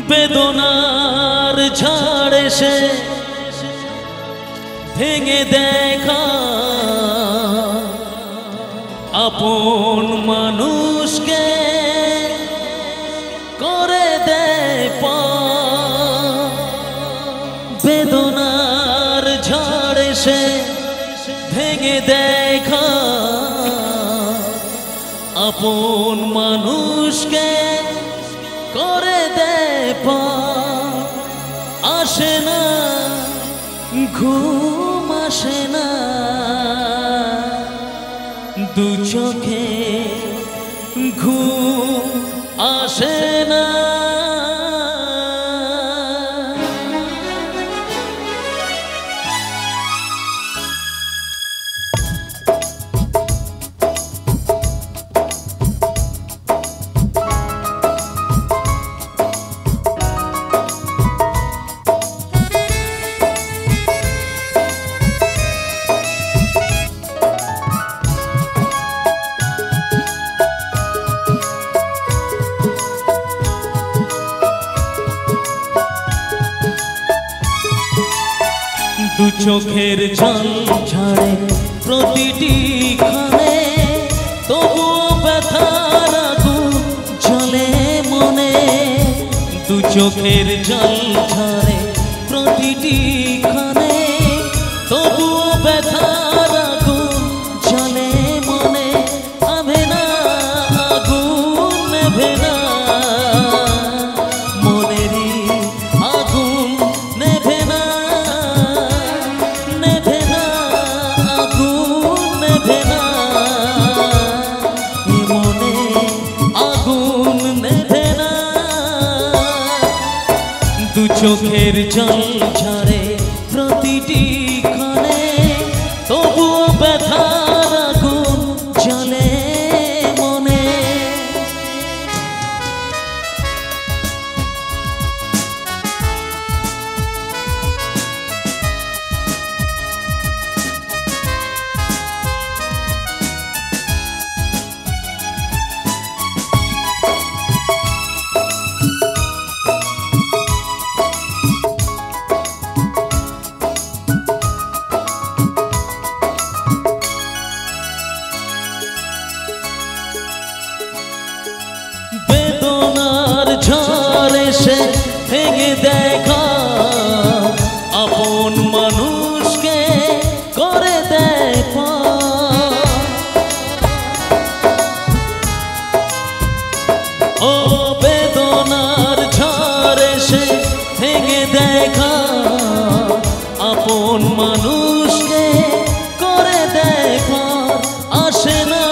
বেদনার ঝড় এসে ভেঙে দেখা আপন মানুষকে করে দেয় বেদনার ঝড় এসে ভেঙে দেখা আপন মানুষকে করে দেয় আসে না ঘুম আসে না দু চোখে ঘুম আসে না দু চোখের জল ঝরে প্রতিটি ক্ষণে তবুও ব্যথার আগুন জ্বলে মনে দু চোখের জল ঝরে প্রতিটি ক্ষণে তবুও ব্যথার আগুন জ্বলে মনে আভে না আগুন নেভে না মনেরই আগুন নেভে না দু চোখের জল ঝরে প্রতিটি ক্ষণে তবুও ব্যথার আগুন জ্বলে মনে ঝড় এসে ভেঙে দেখা আপন মানুষকে করে দেয় ও বেদনার ঝড় এসে ভেঙে দেখা আপন মানুষকে করে দেয় আসে না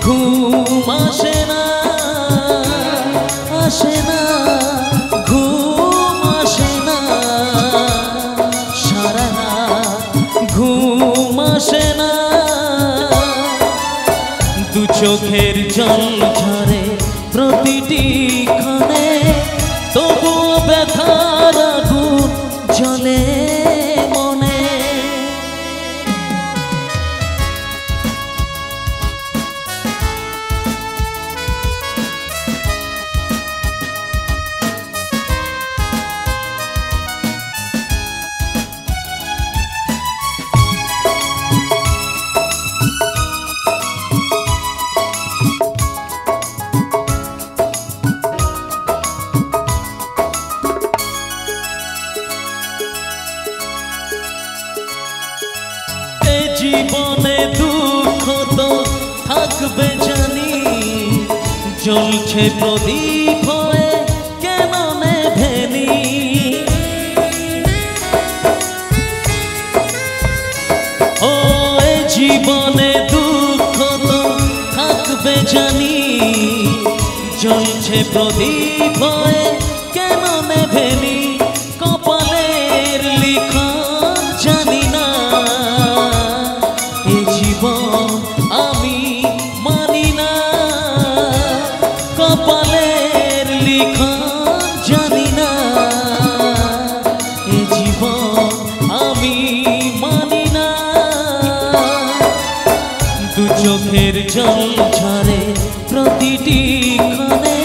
ঘুম আসে না আসে না ঘুম আসে না সারা রাত ঘুম আসে না দু চোখের জল ঝরে প্রতিটি ক্ষণে তবুও ব্যথার আগুন জ্বলে মনে জীবনে দুঃখ তো থাকবে জানি জ্বলছে প্রদীপ হয়ে কেন নেভেনি ও জীবনে দুঃখ তো থাকবে জানি জ্বলছে প্রদীপ হয়ে কেন নেভেনি কপালের লিখন জানি না আমি মানি না কপালের লিখন জানি না এ জীবন আমি মানি না দু চোখের জল ঝরে প্রতিটি ক্ষণে,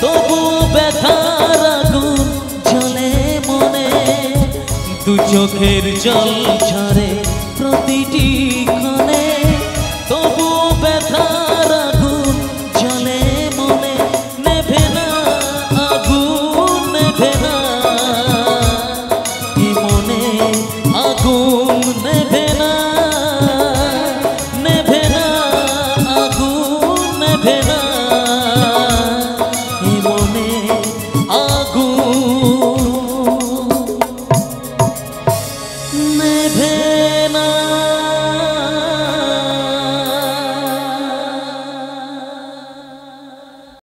তবুও ব্যথার আগুন জ্বলে মনে। দু চোখের জল ঝরে প্রতিটি